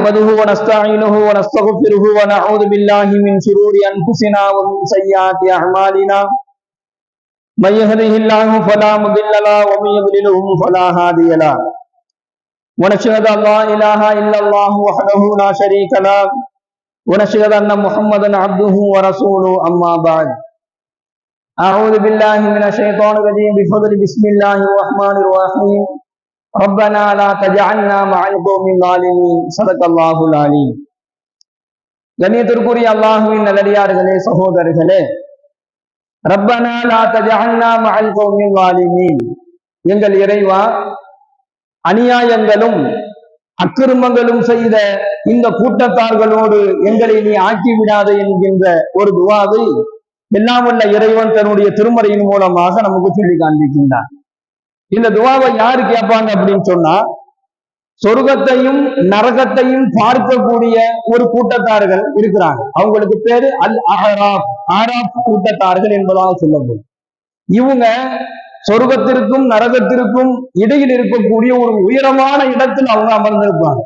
نحمده ونستعينه ونستغفره ونعوذ بالله من شرور أنفسنا ومن سيئات أعمالنا من يهده الله فلا مضل له ومن يضلله فلا هادي له ونشهد أن لا إله إلا الله وحده لا شريك له ونشهد أن محمدا عبده ورسوله أما بعد أعوذ بالله من الشيطان الرجيم بفضل بسم الله الرحمن الرحيم ربنا لا تجعلنا مع القوم الظالمين صدق الله العليم. கண்ணியத்திற்குரிய அல்லாஹ்வின் நல்லடியார்களே, சகோதரர்களே, ரப்பனா லா தஜஅல்னா மஅல் கௌமில் ஸாலிமீன், எங்கள் இறைவா, அநியாயங்களும் அக்கிரமங்களும் செய்த இந்த கூட்டத்தார்களோடு எங்களை நீ ஆக்கிவிடாதே என்கின்ற ஒரு துஆவை எல்லாம் வல்ல இறைவன் தன்னுடைய திருமறையின் மூலமாக நமக்கு சொல்லி காண்பிக்கின்றான். இந்த துஆவை யாரு கேட்பாங்க அப்படின்னு சொன்னா, சொர்க்கத்தையும் நரகத்தையும் பார்க்கக்கூடிய ஒரு கூட்டத்தார்கள் இருக்கிறாங்க. அவங்களுக்கு பேரு அல் அஹராப், ஆராப் கூட்டத்தார்கள் என்பதாக சொல்லப்படும். இவங்க சொர்க்கத்திற்கும் நரகத்திற்கும் இடையில் இருக்கக்கூடிய ஒரு உயரமான இடத்தில் அவங்க அமர்ந்திருப்பாங்க.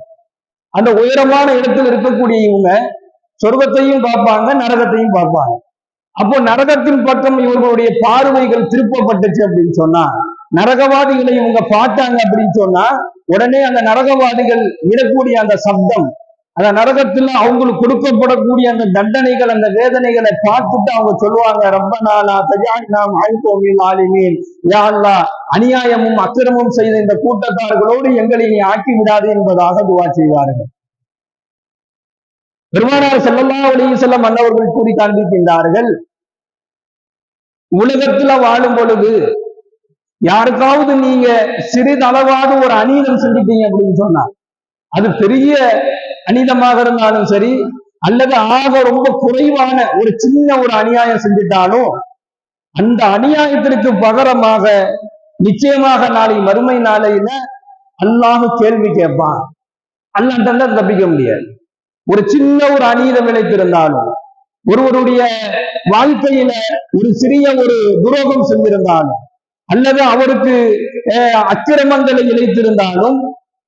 அந்த உயரமான இடத்தில் இருக்கக்கூடிய இவங்க சொர்க்கத்தையும் பார்ப்பாங்க, நரகத்தையும் பார்ப்பாங்க. அப்போ நரகத்தின் பக்கம் இவர்களுடைய பார்வைகள் திருப்பப்பட்டுச்சு அப்படின்னு சொன்னா, நரகவாதிகளை இவங்க பார்த்தாங்க அப்படின்னு சொன்னா, உடனே அந்த நரகவாதிகள் விடக்கூடிய அந்த சப்தம், அந்த நரகத்துல அவங்களுக்கு கொடுக்கப்படக்கூடிய அந்த தண்டனைகள், அந்த வேதனைகளை பார்த்துட்டு அவங்க சொல்லுவாங்க, ரப்பனா லா தஜஅல்னா மஅல் கௌமில் ஸாலிமீன், யா அல்லாஹ், அநியாயமும் அக்கிரமும் செய்த இந்த கூட்டத்தார்களோடு எங்களை நீ ஆக்கி விடாது என்பதாக துஆ செய்வார்கள். பெருமானார் ஸல்லல்லாஹு அலைஹி வஸல்லம் அன்னவர்கள் கூறி காண்பிக்கின்றார்கள், உலகத்துல வாழும் பொழுது யாருக்காவது நீங்க சிறிதளவாவது ஒரு அநீதம் செஞ்சிட்டீங்க அப்படின்னு சொன்னா, அது பெரிய அநீதமாக இருந்தாலும் சரி, அல்லது ஆக ரொம்ப குறைவான ஒரு சின்ன ஒரு அநியாயம் செஞ்சிட்டாலும், அந்த அநியாயத்திற்கு பகரமாக நிச்சயமாக நாளை மறுமை நாளையில அல்லாஹ் கேள்வி கேட்பான். அல்லாஹ்ட்ட தப்பிக்க முடியாது. ஒரு சின்ன ஒரு அநீதம் இழைத்திருந்தாலும், ஒருவருடைய வாழ்க்கையில ஒரு சிறிய ஒரு துரோகம் செஞ்சிருந்தாலும், அல்லது அவருக்கு அக்கிரமங்களை இழைத்திருந்தாலும்,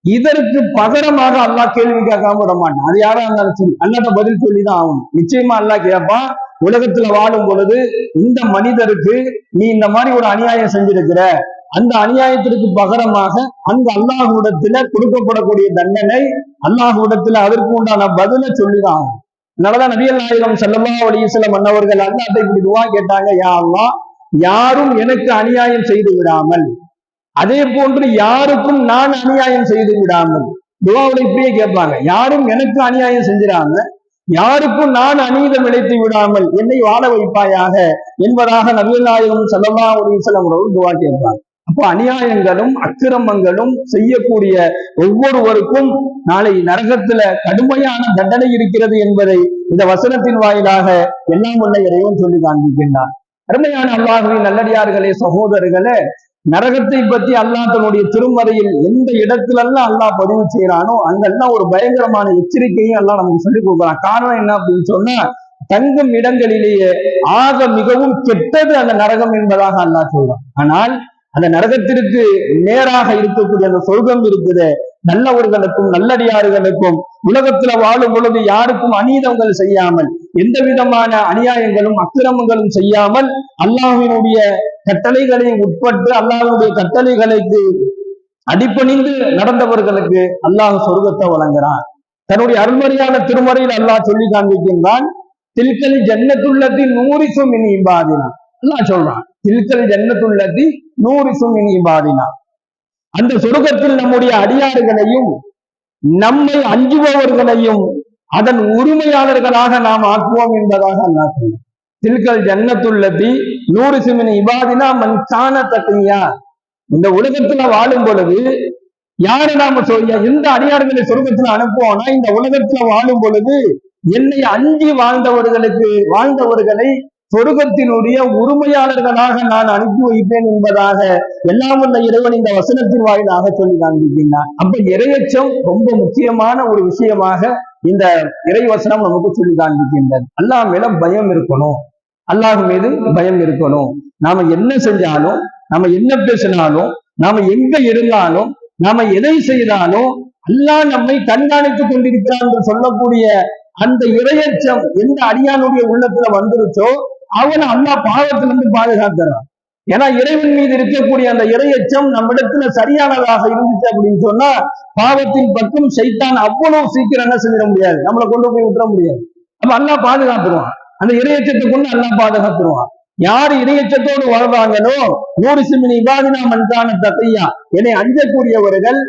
இதற்கு பகரமாக அல்லாஹ் கேள்வி கேட்காம விட மாட்டான். அது யாரா இருந்தாலும் சரி, அல்லாஹ்ட்ட பதில் சொல்லிதான் ஆகணும். நிச்சயமா அல்லாஹ் கேட்பான். உலகத்துல வாழும் பொழுது இந்த மனிதருக்கு நீ இந்த மாதிரி ஒரு அநியாயம் செஞ்சிருக்கிற, அந்த அநியாயத்திற்கு பகரமாக அந்த அல்லாஹ்விடத்துல கொடுக்கப்படக்கூடிய தண்டனை, அல்லாஹ்விடத்துல அதற்கு உண்டான பதிலை சொல்லிதான் ஆகும். அதனாலதான் நபிகள் நாயகம் ஸல்லல்லாஹு அலைஹி வஸல்லம் அன்னவர்கள் அல்லாஹ்ட்ட இப்படி துஆ கேட்டாங்க, யா அல்லாஹ், யாரும் எனக்கு அநியாயம் செய்து விடாமல், அதே போன்று யாருக்கும் நான் அநியாயம் செய்து விடாமல். துஆவுல இப்படியே கேட்பாங்க, யாரும் எனக்கு அநியாயம் செஞ்சிடாம, யாருக்கும் நான் அநீதம் இழைத்து விடாமல் என்னை வாழ வைப்பாயாக என்பதாக நபிகள் நாயகம் ஸல்லல்லாஹு அலைஹி வஸல்லம் அவர்கள் துஆ கேட்பாங்க. அப்போ அநியாயங்களும் அக்கிரமங்களும் செய்யக்கூடிய ஒவ்வொருவருக்கும் நாளை நரகத்துல கடுமையான தண்டனை இருக்கிறது என்பதை இந்த வசனத்தின் வாயிலாக எல்லாம் உள்ள இறைவன் சொல்லி காண்பிக்கின்றான். அருமையான அல்லாஹ்வின் நல்லடியார்களே, சகோதரர்களே, நரகத்தை பற்றி அல்லாஹ் தன்னுடைய திருமறையில் எந்த இடத்துலலாம் அல்லாஹ் பதிவு செய்யறானோ அங்கெல்லாம் ஒரு பயங்கரமான எச்சரிக்கையும் எல்லாம் நமக்கு சொல்லிக் கொடுக்குறான். காரணம் என்ன அப்படின்னு சொன்னா, தங்கும் இடங்களிலேயே ஆக மிகவும் கெட்டது அந்த நரகம் என்பதாக அல்லாஹ் சொல்றான். ஆனால் அந்த நரகத்திற்கு நேராக இருக்கக்கூடிய அந்த சொர்க்கம் இருக்குது, நல்லவர்களுக்கும் நல்லடியார்களுக்கும் உலகத்துல வாழும் பொழுது யாருக்கும் அநீதங்கள் செய்யாமல், எந்த விதமான அநியாயங்களும் அக்கிரமங்களும் செய்யாமல், அல்லாஹ்வினுடைய கட்டளைகளை உட்பட்டு அல்லாஹ்வுடைய கட்டளைகளுக்கு அடிபணிந்து நடந்தவர்களுக்கு அல்லாஹ் சொர்க்கத்தை வழங்குறான். தன்னுடைய அருள்மறையான திருமறையில் அல்லாஹ் சொல்லி காண்பிக்கின்றான், தில்கல் ஜன்னத்துல்லதி நூரிசும் மின் இபாதினா. அல்லாஹ் சொல்றான், தில்கல் ஜன்னத்துல்லதி நூரிசும் மின் இபாதினா. அந்த சொர்க்கத்தில் நம்முடைய அடியார்களையும் நம்மை அஞ்சுபவர்களையும் அதன் உரிமையாளர்களாக நாம் ஆக்குவோம் என்பதாக அல்லாஹ் சொல்றான். தில்கல் ஜன்னத்துல்லதி நூரிசும் மின் இபாதினா மன் கான தக்கியா. இந்த உலகத்துல வாழும் பொழுது யாரு நாம எந்த அடியார்களை சொர்க்கத்துல அனுப்புவோம்னா, இந்த உலகத்துல வாழும் பொழுது என்னை அஞ்சி வாழ்ந்தவர்களை சொர்க்கத்தினுடைய உரிமையாளர்களாக நான் அனுப்பி வைப்பேன் என்பதாக எல்லாம் உள்ள இறைவன் இந்த வசனத்தின் வாயிலாக சொல்லி காண்பிக்கின்றான். அப்ப இறையச்சம் ரொம்ப முக்கியமான ஒரு விஷயமாக இந்த இறைவசனம் நமக்கு சொல்லி காண்பிக்கின்றது. அல்லாஹ் மேல பயம் இருக்கணும், அல்லாஹ் மீது பயம் இருக்கணும். நாம என்ன செஞ்சாலும், நாம என்ன பேசினாலும், நாம எங்க இருந்தாலும், நாம எதை செய்தாலும் அல்லாஹ் நம்மை கண்காணித்துக் கொண்டிருக்கிறான் என்று சொல்லக்கூடிய அந்த இரையச்சம் எந்த அடியானுடைய உள்ளத்துல வந்துருச்சோ அவனை அல்லாஹ் பாவத்திலிருந்து பாதுகாக்கிறான். ஏன்னா இறைவன் மீது இருக்கக்கூடிய அந்த இரையச்சம் நம்மிடத்துல சரியானதாக இருந்துச்சு அப்படின்னு சொன்னா பாவத்தின் பக்கம் சைத்தான் அவ்வளவு சீக்கிரம் என்ன செஞ்சிட முடியாது, நம்மளை கொண்டு போய் விட்டுற முடியாது. அப்ப அல்லாஹ் பாதுகாத்துருவான். அந்த இரையச்சத்தை கொண்டு அல்லாஹ் பாதுகாத்துருவான். யாரு இரையச்சத்தோடு வாழ்வாங்களோ நூறு சிமினி இபாதினா மன்கான தத்தையா, என்னை அஞ்சக்கூடியவர்கள்,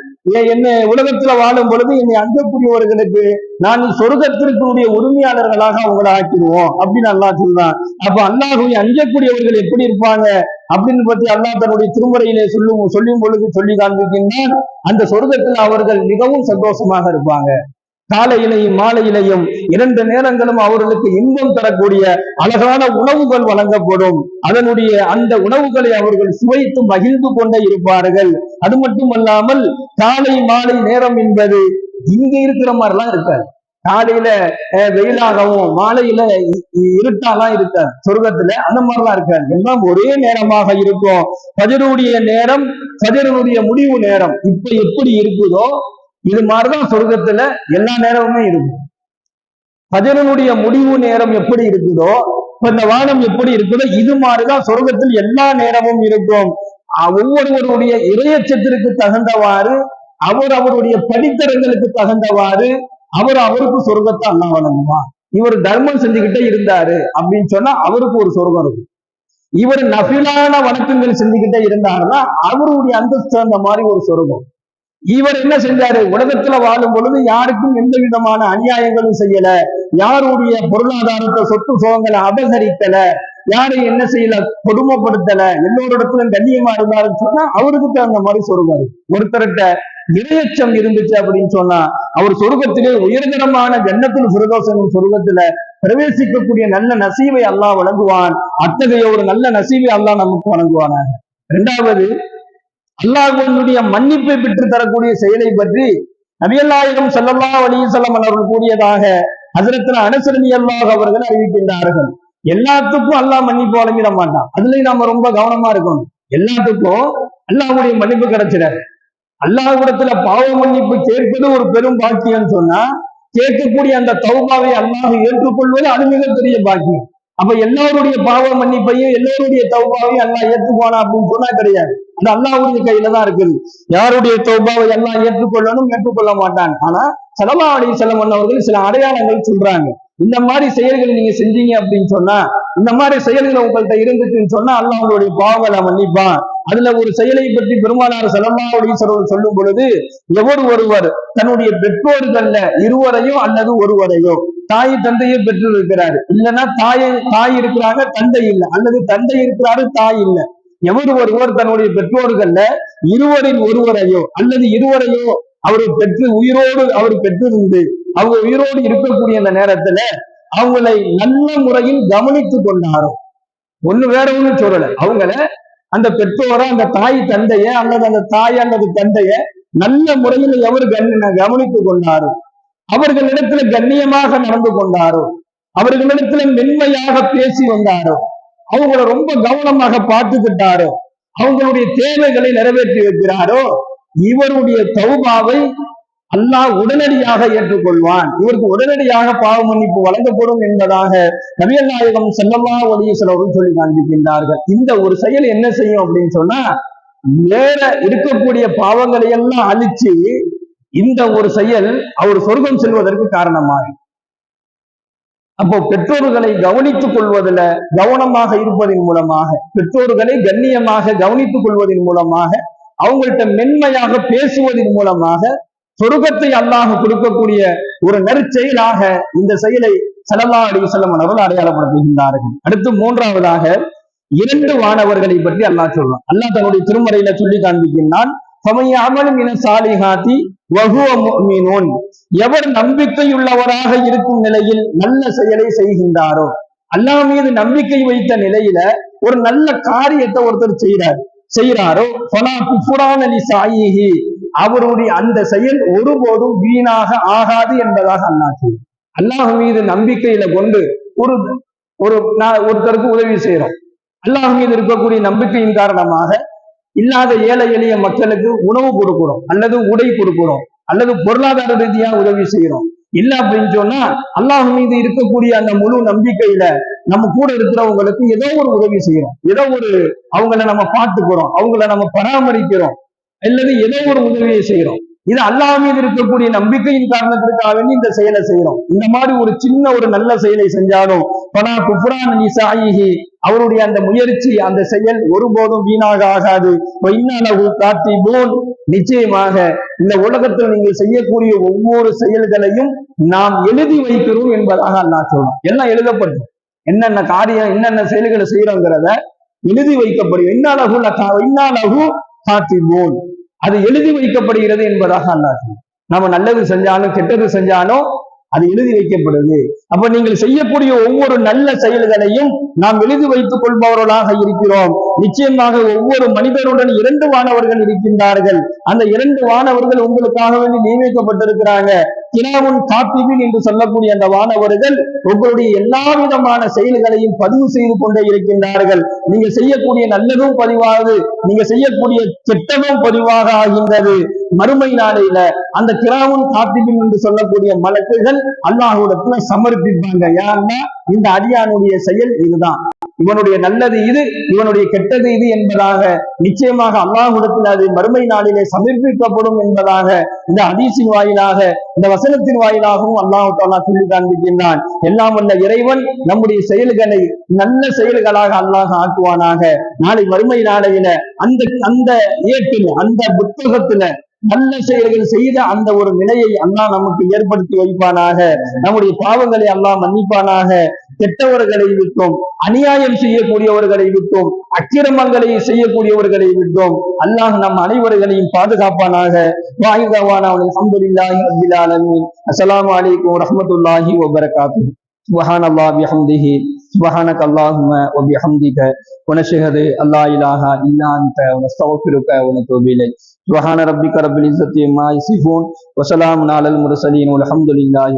என்னை உலகத்துல வாழும் பொழுது என்னை அஞ்சக்கூடியவர்களுக்கு நான் சொர்க்கத்திற்குரிய உரிமையாளர்களாக அவங்களை ஆக்கிடுவோம் அப்படின்னு அல்லாஹ் சொல்றான். அப்ப அல்லாஹுவை அஞ்சக்கூடியவர்கள் எப்படி இருப்பாங்க அப்படின்னு பத்தி அல்லாஹ் தன்னுடைய திருமுறையிலே சொல்லும் பொழுது சொல்லி காண்பிக்கின்றான். அந்த சொர்க்கத்தில் அவர்கள் மிகவும் சந்தோஷமாக இருப்பாங்க. காலையிலையும் மாலையிலையும் 2 நேரங்களும் அவர்களுக்கு இன்பம் தரக்கூடிய அழகான உணவுகள் வழங்கப்படும். அதனுடைய அந்த உணவுகளை அவர்கள் சுவைத்து மகிழ்ந்து கொண்டே இருப்பார்கள். அது மட்டுமல்லாமல் காலை மாலை நேரம் என்பது இங்க இருக்கிற மாதிரிலாம் இருக்காது. காலையில வெயிலாகவும் மாலையில இருட்டாலாம் இருக்காது. சொர்க்கத்துல அந்த மாதிரிலாம் இருக்காது. எல்லாம் ஒரே நேரமாக இருக்கும். ஃபஜ்ருடைய நேரம், ஃபஜ்ருடைய முடிவு நேரம் இப்ப எப்படி இருக்குதோ இது மாதிரிதான் சொர்க்கத்துல எல்லா நேரமுமே இருக்கும். ஃபஜ்ருடைய முடிவு நேரம் எப்படி இருக்குதோ, இந்த வானம் எப்படி இருக்குதோ இது மாதிரிதான் சொர்க்கத்தில் எல்லா நேரமும் இருக்கும். ஒவ்வொருவருடைய இரையச்சத்திற்கு தகுந்தவாறு, அவருடைய படித்தரங்களுக்கு தகுந்தவாறு அவருக்கு சொர்க்கத்தை அல்லாஹ் வழங்குவான். இவர் தர்மம் செஞ்சுக்கிட்டே இருந்தாரு அப்படின்னு சொன்னா அவருக்கு ஒரு சொர்க்கம் இருக்கும். இவர் நஃபிலான வணக்கங்கள் செஞ்சுக்கிட்டே இருந்தாருன்னா அவருடைய அந்தஸ்து அந்த மாதிரி ஒரு சொர்க்கம். இவர் என்ன செஞ்சாரு, உலகத்துல வாழும் பொழுது யாருக்கும் எந்த விதமான அநியாயங்களும் செய்யல, யாருடைய பொருளாதாரத்தை சொத்து சுகங்களை அபகரிக்கல, யாரையும் என்ன செய்யல, கொடுமைப்படுத்தல, எல்லோரிடத்திலும் கண்ணியமா இருந்தாருன்னு சொன்னா அவருக்கு தகுந்த மாதிரி சொர்க்கம். ஒருத்தர்கிட்ட இரையச்சம் இருந்துச்சு அப்படின்னு சொன்னா அவர் சொர்க்கத்திலே உயர்தரமான ஜன்னத்துல் ஃபிர்தௌஸ் எனும் சொர்க்கத்துல பிரவேசிக்கக்கூடிய நல்ல நசீவை அல்லாஹ் வழங்குவான். அத்தகைய ஒரு நல்ல நசீவை அல்லாஹ் நமக்கு வழங்குவானாங்க. 2வது, அல்லாஹ்வுடைய மன்னிப்பை பெற்று தரக்கூடிய செயலை பற்றி நபிகள் நாயகம் ஸல்லல்லாஹு அலைஹி வஸல்லம் அவர்கள் கூறியதாக ஹஜ்ரத் அனஸ் ரலியல்லாஹு அவர்கள் அறிவிக்கின்றார்கள். எல்லாத்துக்கும் அல்லாஹ் மன்னிப்பு வழங்கிட மாட்டான். அதுலயும் நாம ரொம்ப கவனமா இருக்கணும். எல்லாத்துக்கும் அல்லாஹ்வுடைய மன்னிப்பு கிடைச்சிடாது. அல்லாஹ்விடத்துல பாவ மன்னிப்பு கேட்பது ஒரு பெரும் பாக்கியம் சொன்னா கேட்கக்கூடிய அந்த தௌபாவை அல்லாஹ் ஏற்றுக்கொள்வது அது மிகப்பெரிய பாக்கியம். அப்ப எல்லோருடைய பாவ மன்னிப்பையும் எல்லோருடைய தௌபாவையும் அல்லாஹ் ஏற்றுக்கோனா அப்படின்னு சொன்னா கிடையாது. அது அல்லாஹ்வுடைய கையில தான் இருக்குது. யாருடைய தௌபாவை அல்லாஹ் ஏற்றுக்கொள்ளணும், ஏற்றுக்கொள்ள மாட்டாங்க. ஆனா ஸல்லல்லாஹு அலைஹி வஸல்லம் அவர்கள் சில அடையாளங்கள் சொல்றாங்க. இந்த மாதிரி செயல்களை நீங்க செஞ்சீங்க அப்படின்னு சொன்னா, இந்த மாதிரி செயல்கள் உங்கள்கிட்ட இருந்துச்சுன்னு சொன்னா அல்லாஹ் உங்களுடைய பாவங்களை மன்னிப்பான். அதுல ஒரு செயலை பற்றி பெருமானார் ஸல்லல்லாஹு அலைஹி வஸல்லம் சொல்லும் பொழுது, ஒருவர் தன்னுடைய பெற்றோர்கள்ல இருவரையோ அல்லது ஒருவரையோ, தாய் தந்தையை பெற்று இருக்கிறாரு, இல்லைன்னா தாய் இருக்கிறாங்க தந்தை இல்லை, அல்லது தந்தை இருக்கிறாரு தாய் இல்லை, ஒருவர் தன்னுடைய பெற்றோர்கள்ல இருவரில் ஒருவரையோ அல்லது இருவரையோ அவர் பெற்று உயிரோடு அவர் பெற்றிருந்து அவங்க உயிரோடு இருக்கக்கூடிய அந்த நேரத்துல அவங்களை நல்ல முறையில் கவனித்து கொண்டாரோ, ஒண்ணு வேற ஒண்ணு சொல்லல, அவங்கள அந்த பெற்றோரை, அந்த தாய் தந்தைய அல்லது அந்த தாய் அல்லது தந்தைய நல்ல முறையில் எவர் கவனித்து கொண்டாரோ, அவர்களிடத்துல கண்ணியமாக நடந்து கொண்டாரோ, அவர்களிடத்துல மென்மையாக பேசி வந்தாரோ, அவங்கள ரொம்ப கவனமாக பார்த்துக்கிட்டாரோ, அவங்களுடைய தேவைகளை நிறைவேற்றி வைக்கிறாரோ, இவருடைய தௌபாவை அல்லாஹ் உடனடியாக ஏற்றுக்கொள்வான். இவருக்கு உடனடியாக பாவ மன்னிப்பு வழங்கப்படும் என்பதாக நபிகள் நாயகம் ஸல்லல்லாஹு அலைஹி வஸல்லம் சொல்லி காண்பிக்கின்றார்கள். இந்த ஒரு செயல் என்ன செய்யும் அப்படின்னு சொன்னா வேற இருக்கக்கூடிய பாவங்களை எல்லாம் அழிச்சு இந்த ஒரு செயல் அவர் சொர்க்கம் செல்வதற்கு காரணமாகும். அப்போ பெற்றோர்களை கவனித்துக் கொள்வதில் கவனமாக இருப்பதன் மூலமாக, பெற்றோர்களை கண்ணியமாக கவனித்துக் கொள்வதன் மூலமாக, அவங்கள்ட்ட மென்மையாக பேசுவதன் மூலமாக சொர்க்கத்தை அல்லாஹ் கொடுக்கக்கூடிய ஒரு நற்செயலாக இந்த செயலை ஸல்லல்லாஹு அலைஹி வஸல்லம் அவர்கள் அடையாளப்படுத்துகின்றார்கள். அடுத்து 3வதாக 2 வானவர்களை பற்றி அல்லாஹ் சொல்றான். அல்லாஹ் தன்னுடைய திருமறையில சொல்லி காண்பிக்கின்றான், எவர் நம்பிக்கையுள்ளவராக இருக்கும் நிலையில் நல்ல செயலை செய்கின்றாரோ, அல்லாஹ் மீது நம்பிக்கை வைத்த நிலையில ஒரு நல்ல காரியத்தை ஒருத்தர் செய்யறாரோ, அவருடைய அந்த செயல் ஒருபோதும் வீணாக ஆகாது என்பதாக அல்லாஹ் சொல்றான். அல்லாஹ் மீது நம்பிக்கையில கொண்டு ஒருத்தருக்கு உதவி செய்யறோம், அல்லாஹ் மீது இருக்கக்கூடிய நம்பிக்கையின் காரணமாக இல்லாத ஏழை எளிய மக்களுக்கு உணவு கொடுக்கிறோம் அல்லது உடை கொடுக்கிறோம் அல்லது பொருளாதார ரீதியா உதவி செய்யறோம். இல்ல அப்படின்னு சொன்னா அல்லாஹ் மீது இருக்கக்கூடிய அந்த முழு நம்பிக்கையில நம்ம கூட இருக்கிறவங்களுக்கு ஏதோ ஒரு உதவி செய்யறோம், ஏதோ ஒரு அவங்கள நம்ம பார்த்துக்கிறோம், அவங்கள நம்ம பராமரிக்கிறோம், அல்லது ஏதோ ஒரு உதவியை செய்யறோம். இது அல்லாஹ் மீது இருக்கக்கூடிய நம்பிக்கையின் காரணத்திற்காக வேண்டி இந்த செயலை செய்யறோம். இந்த மாதிரி ஒரு சின்ன ஒரு நல்ல செயலை செஞ்சாலும் பலா குஃப்ரான் நிசாயிஹி, அவருடைய அந்த முயற்சி அந்த செயல் ஒருபோதும் வீணாக ஆகாது. இன்னலஹு காத்திபூன், நிச்சயமாக இந்த உலகத்தில் நீங்கள் செய்யக்கூடிய ஒவ்வொரு செயல்களையும் நாம் எழுதி வைக்கிறோம் என்பதாக அல்லாஹ் சொல்றோம். எல்லாம் எழுதப்படும், என்னென்ன காரியம் என்னென்ன செயல்களை செய்யறோங்கிறத எழுதி வைக்கப்படும். இன்னலஹு காத்திபூன், அது எழுதி வைக்கப்படுகிறது என்பதாக அல்லாஹ். நம்ம நல்லது செஞ்சாலும் கெட்டது செஞ்சாலும் அது எழுதி வைக்கப்படுது. அப்ப நீங்கள் செய்யக்கூடிய ஒவ்வொரு நல்ல செயல்களையும் நாம் எழுதி வைத்துக் கொள்பவர்களாக இருக்கிறோம். நிச்சயமாக ஒவ்வொரு மனிதருடன் 2 வானவர்கள் இருக்கின்றார்கள். அந்த 2 வானவர்கள் உங்களுக்காக வேண்டி நியமிக்கப்பட்டிருக்கிறாங்க. கிராமுன் காத்திபின் என்று சொல்லக்கூடிய அந்த வானவர்கள் உங்களுடைய எல்லா விதமான செயல்களையும் பதிவு செய்து கொண்டே இருக்கின்றார்கள். நீங்க செய்யக்கூடிய நல்லதும் பதிவாகுது, நீங்க செய்யக்கூடிய கெட்டதும் பதிவாக ஆகின்றது. மறுமை நாளையில அந்த கிராமுன் காத்திபின் என்று சொல்லக்கூடிய மலக்குகள் அல்லாஹ்விடத்துல சமர்ப்பிப்பாங்க. யாருன்னா இந்த அடியானுடைய செயல் இதுதான், இவனுடைய நல்லது இது, இவனுடைய கெட்டது இது என்பதாக நிச்சயமாக அல்லாஹ்விடத்தில் அது மறுமை நாளிலே சமர்ப்பிக்கப்படும் என்பதாக இந்த ஹதீஸின் வாயிலாக இந்த வசனத்தின் வாயிலாகவும் அல்லாஹ் தஆலா சொல்லி காண்பிக்கின்றான். எல்லாம் வல்ல இறைவன் நம்முடைய செயல்களை நல்ல செயல்களாக அல்லாஹ் ஆக்குவானாக. நாளை மறுமை நாளையில அந்த ஏட்டில் அந்த புத்தகத்துல நல்ல செயல்கள் செய்த அந்த ஒரு நிலையை அல்லாஹ் நமக்கு ஏற்படுத்தி வைப்பானாக. நம்முடைய பாவங்களை அல்லாஹ் மன்னிப்பானாக. கெட்டவர்களை விட்டோம், அநியாயம் செய்யக்கூடியவர்களை விட்டோம், அக்கிரமங்களை செய்யக்கூடியவர்களை விட்டோம் அல்லாஹ் நம் அனைவர்களையும் பாதுகாப்பானாக. அல்ஹம்துலில்லாஹி ரப்பில் ஆலமீன். அஸ்ஸலாமு அலைக்கும் வரஹ்மத்துல்லாஹி வபரகாத்துஹு. சுப்ஹானல்லாஹி வபிஹம்திஹி, சுப்ஹானக அல்லாஹும்ம வபிஹம்திக, வனஷ்ஹது அல்லா இலாஹா இல்லா அன்த, வனஸ்தக்ஃபிருக வனதூபு இலைக். சுப்ஹான ரப்பிக ரப்பில் இஸ்ஸத்தி அம்மா யசிஃபூன், வஸலாமுன் அலல் முர்ஸலீன், வல்ஹம்துலில்லாஹி.